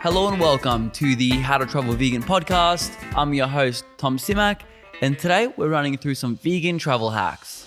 Hello and welcome to the How to Travel Vegan podcast. I'm your host, Tom Simak, and today we're running through some vegan travel hacks.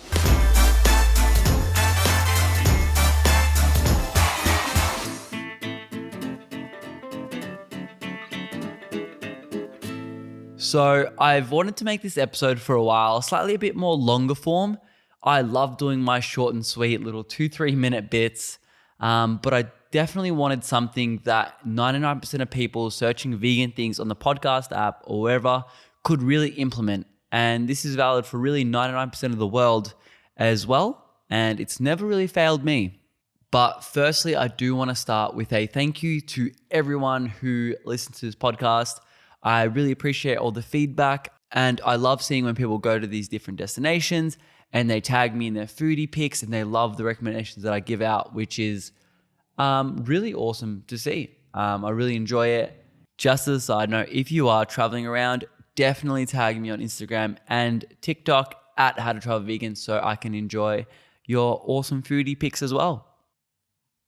So I've wanted to make this episode for a while, slightly a bit more longer form. I love doing my short and sweet little 2-3 minute bits, but I definitely wanted something that 99% of people searching vegan things on the podcast app or wherever could really implement. And this is valid for really 99% of the world as well. And it's never really failed me. But firstly, I do want to start with a thank you to everyone who listens to this podcast. I really appreciate all the feedback. And I love seeing when people go to these different destinations and they tag me in their foodie pics and they love the recommendations that I give out, which is really awesome to see. I really enjoy it. Just as a side note, if you are traveling around, definitely tag me on Instagram and TikTok at How to Travel Vegan so I can enjoy your awesome foodie pics as well.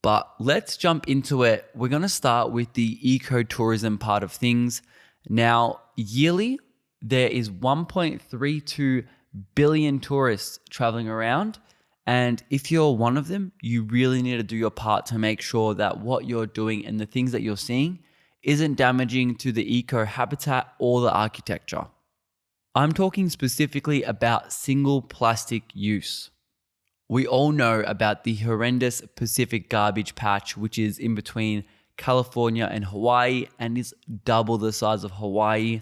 But let's jump into it. We're going to start with the ecotourism part of things. Now, yearly, there is 1.32 billion tourists traveling around. And if you're one of them, you really need to do your part to make sure that what you're doing and the things that you're seeing isn't damaging to the eco habitat or the architecture. I'm talking specifically about single plastic use. We all know about the horrendous Pacific garbage patch, which is in between California and Hawaii and is double the size of Hawaii.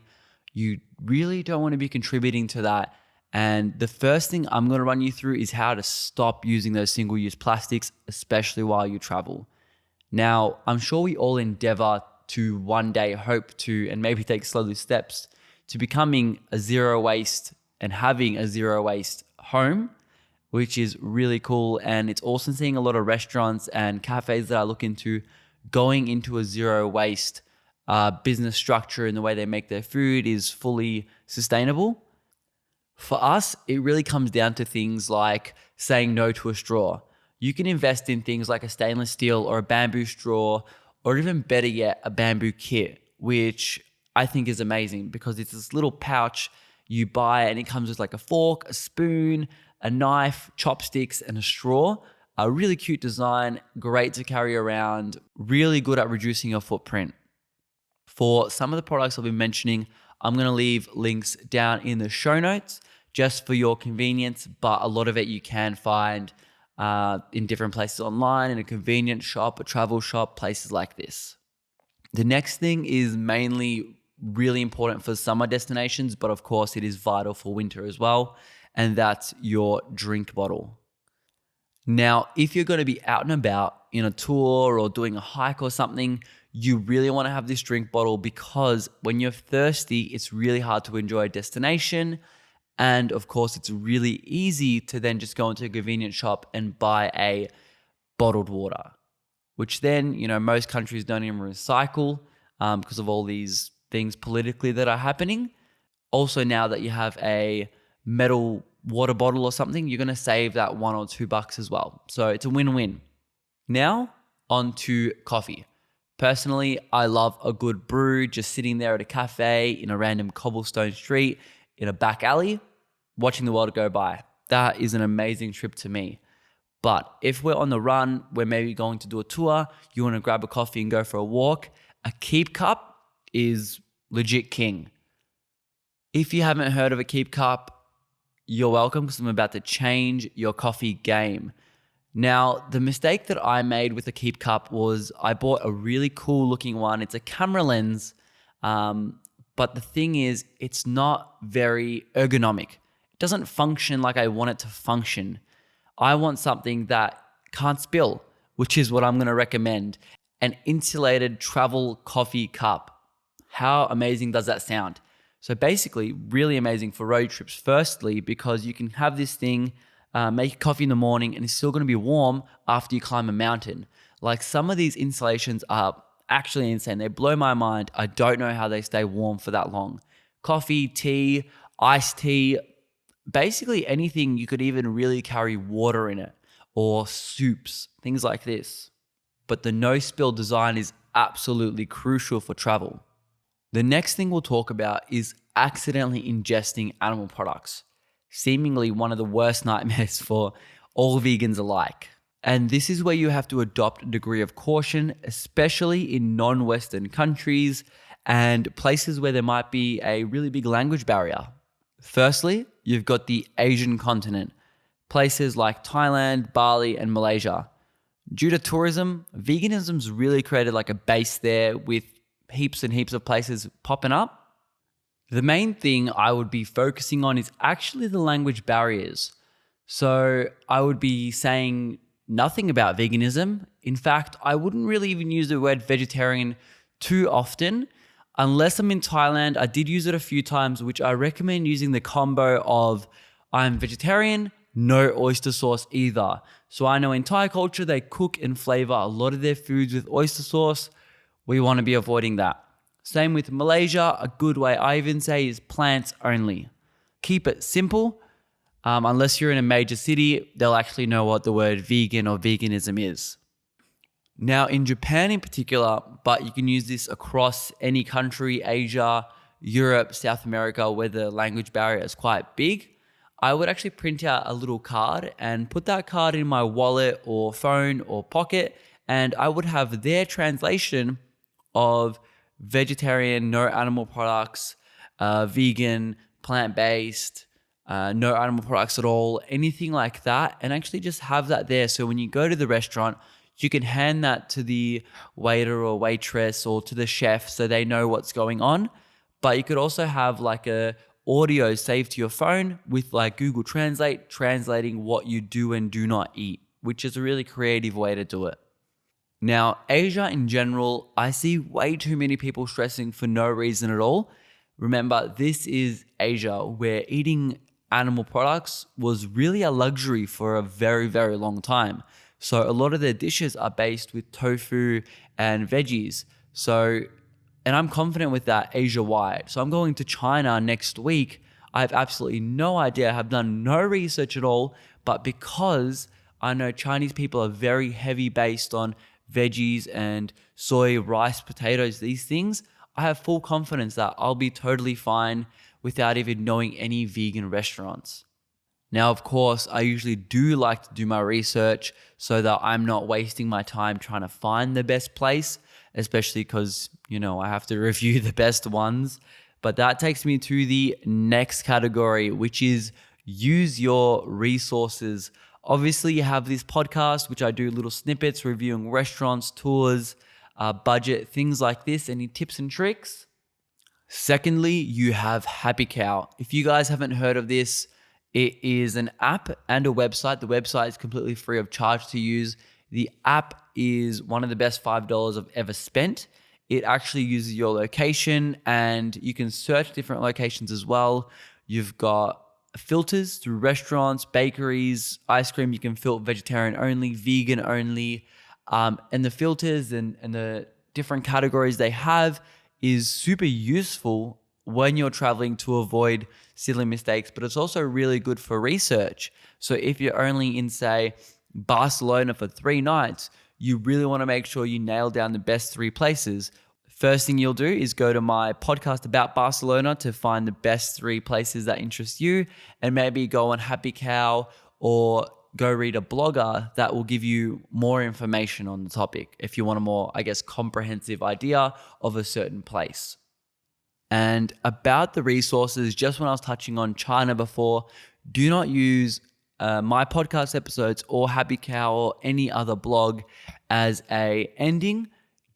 You really don't want to be contributing to that. And the first thing I'm going to run you through is how to stop using those single-use plastics, especially while you travel. Now, I'm sure we all endeavor to one day hope to, and maybe take slowly steps to becoming a zero waste and having a zero waste home, which is really cool. And it's awesome seeing a lot of restaurants and cafes that I look into going into a zero waste business structure, and the way they make their food is fully sustainable. For us, it really comes down to things like saying no to a straw. You can invest in things like a stainless steel or a bamboo straw, or even better yet, a bamboo kit, which I think is amazing because it's this little pouch you buy and it comes with like a fork, a spoon, a knife, chopsticks, and a straw. A really cute design, great to carry around, really good at reducing your footprint. For some of the products I'll be mentioning, I'm going to leave links down in the show notes just for your convenience, but a lot of it you can find in different places online, in a convenience shop, a travel shop, places like this. The next thing is mainly really important for summer destinations, but of course it is vital for winter as well, and that's your drink bottle. Now, if you're going to be out and about in a tour or doing a hike or something, you really want to have this drink bottle because when you're thirsty, it's really hard to enjoy a destination. And of course, it's really easy to then just go into a convenience shop and buy a bottled water, which then, most countries don't even recycle because of all these things politically that are happening. Also, now that you have a metal water bottle or something, you're going to save that $1 or $2 as well. So it's a win-win. Now, on to coffee. Personally, I love a good brew just sitting there at a cafe in a random cobblestone street in a back alley, watching the world go by. That is an amazing trip to me. But if we're on the run, we're maybe going to do a tour, you want to grab a coffee and go for a walk, a keep cup is legit king. If you haven't heard of a keep cup, you're welcome because I'm about to change your coffee game. Now, the mistake that I made with the Keep Cup was I bought a really cool looking one. It's a camera lens, but the thing is, it's not very ergonomic. It doesn't function like I want it to function. I want something that can't spill, which is what I'm going to recommend. An insulated travel coffee cup. How amazing does that sound? So basically, really amazing for road trips. Firstly, because you can have this thing, make coffee in the morning and it's still going to be warm after you climb a mountain. Like some of these installations are actually insane. They blow my mind. I don't know how they stay warm for that long. Coffee, tea, iced tea, basically anything. You could even really carry water in it or soups, things like this. But the no spill design is absolutely crucial for travel. The next thing we'll talk about is accidentally ingesting animal products, seemingly one of the worst nightmares for all vegans alike. And this is where you have to adopt a degree of caution, especially in non-Western countries and places where there might be a really big language barrier. Firstly, you've got the Asian continent, places like Thailand, Bali, and Malaysia. Due to tourism, veganism's really created like a base there with heaps and heaps of places popping up. The main thing I would be focusing on is actually the language barriers. So I would be saying nothing about veganism. In fact, I wouldn't really even use the word vegetarian too often. Unless I'm in Thailand, I did use it a few times, which I recommend using the combo of I'm vegetarian, no oyster sauce either. So I know in Thai culture, they cook and flavor a lot of their foods with oyster sauce. We want to be avoiding that. Same with Malaysia. A good way I even say is plants only. Keep it simple. Unless you're in a major city, they'll actually know what the word vegan or veganism is. Now, in Japan in particular, but you can use this across any country, Asia, Europe, South America, where the language barrier is quite big, I would actually print out a little card and put that card in my wallet or phone or pocket, and I would have their translation of vegetarian, no animal products, vegan, plant-based, no animal products at all, anything like that, and actually just have that there. So when you go to the restaurant, you can hand that to the waiter or waitress or to the chef so they know what's going on. But you could also have like a audio saved to your phone with like Google Translate, translating what you do and do not eat, which is a really creative way to do it. Now, Asia in general, I see way too many people stressing for no reason at all. Remember, this is Asia, where eating animal products was really a luxury for a very, very long time. So a lot of their dishes are based with tofu and veggies. And I'm confident with that Asia-wide. So I'm going to China next week. I have absolutely no idea. I have done no research at all. But because I know Chinese people are very heavy based on veggies and soy, rice, potatoes, these things, I have full confidence that I'll be totally fine without even knowing any vegan restaurants. Now, of course, I usually do like to do my research so that I'm not wasting my time trying to find the best place, especially because, I have to review the best ones. But that takes me to the next category, which is use your resources. Obviously, you have this podcast, which I do little snippets reviewing restaurants, tours, budget, things like this. Any tips and tricks? Secondly, you have Happy Cow. If you guys haven't heard of this, it is an app and a website. The website is completely free of charge to use. The app is one of the best $5 I've ever spent. It actually uses your location and you can search different locations as well. You've got filters through restaurants, bakeries, ice cream. You can filter vegetarian only, vegan only. And the filters and the different categories they have is super useful when you're traveling to avoid silly mistakes, but it's also really good for research. So if you're only in, say, Barcelona for 3 nights, you really want to make sure you nail down the best 3 places. First thing you'll do is go to my podcast about Barcelona to find the best 3 places that interest you, and maybe go on Happy Cow or go read a blogger that will give you more information on the topic if you want a more, comprehensive idea of a certain place. And about the resources, just when I was touching on China before, do not use my podcast episodes or Happy Cow or any other blog as a ending.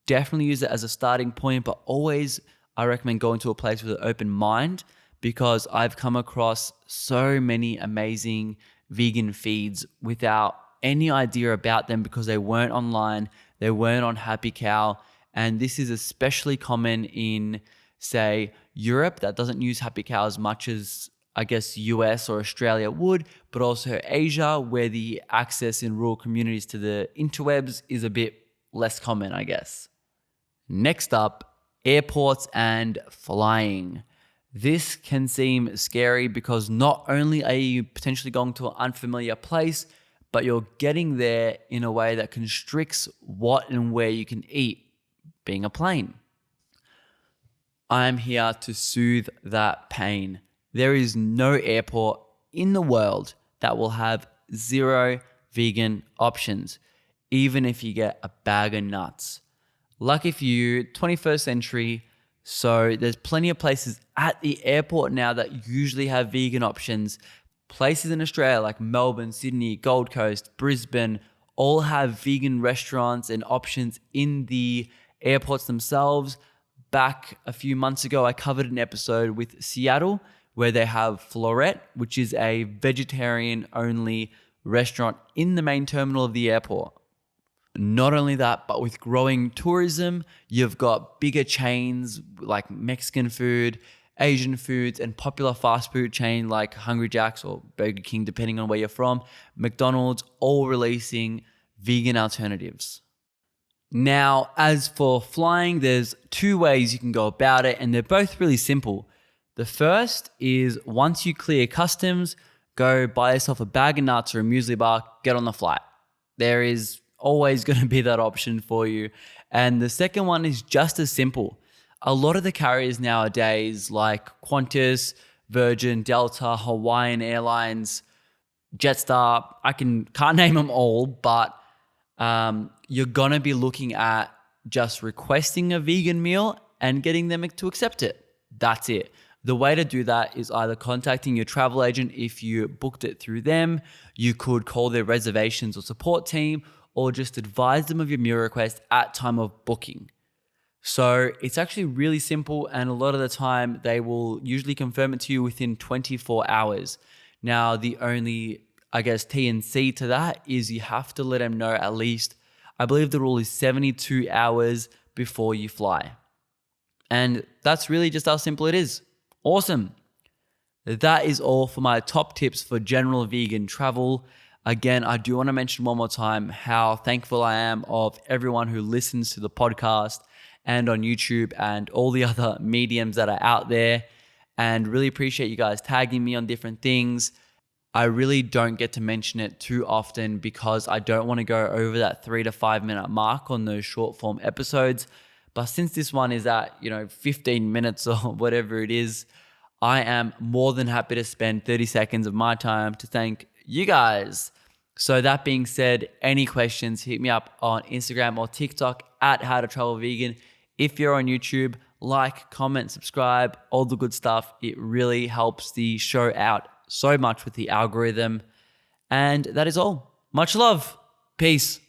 Definitely use it as a starting point, but always I recommend going to a place with an open mind, because I've come across so many amazing vegan feeds without any idea about them because they weren't online, they weren't on Happy Cow. And this is especially common in, say, Europe that doesn't use Happy Cow as much as US or Australia would, but also Asia, where the access in rural communities to the interwebs is a bit less common, I guess. Next up, airports and flying. This can seem scary because not only are you potentially going to an unfamiliar place, but you're getting there in a way that constricts what and where you can eat. being a plane. I'm here to soothe that pain. There is no airport in the world that will have 0 vegan options, even if you get a bag of nuts. Lucky for you, 21st century, so there's plenty of places at the airport now that usually have vegan options. Places in Australia like Melbourne, Sydney, Gold Coast, Brisbane, all have vegan restaurants and options in the airports themselves. Back a few months ago, I covered an episode with Seattle where they have Floret, which is a vegetarian-only restaurant in the main terminal of the airport. Not only that, but with growing tourism, you've got bigger chains like Mexican food, Asian foods, and popular fast food chain like Hungry Jack's or Burger King, depending on where you're from, McDonald's, all releasing vegan alternatives. Now, as for flying, there's 2 ways you can go about it, and they're both really simple. The first is once you clear customs, go buy yourself a bag of nuts or a muesli bar, get on the flight. There is always going to be that option for you. And the second one is just as simple. A lot of the carriers nowadays like Qantas, Virgin, Delta, Hawaiian Airlines, Jetstar, can't name them all, but you're going to be looking at just requesting a vegan meal and getting them to accept it. That's it. The way to do that is either contacting your travel agent if you booked it through them. You could call their reservations or support team, or just advise them of your meal request at time of booking. So it's actually really simple, and a lot of the time they will usually confirm it to you within 24 hours. Now, the only, T and C to that is you have to let them know at least, I believe the rule is 72 hours before you fly. And that's really just how simple it is. Awesome. That is all for my top tips for general vegan travel. Again, I do want to mention one more time how thankful I am of everyone who listens to the podcast and on YouTube and all the other mediums that are out there, and really appreciate you guys tagging me on different things. I really don't get to mention it too often because I don't want to go over that 3 to 5 minute mark on those short form episodes. But since this one is at, 15 minutes or whatever it is, I am more than happy to spend 30 seconds of my time to thank you guys. So that being said, any questions, hit me up on Instagram or TikTok at How to Travel Vegan. If you're on YouTube, like, comment, subscribe, all the good stuff. It really helps the show out so much with the algorithm. And that is all. Much love. Peace.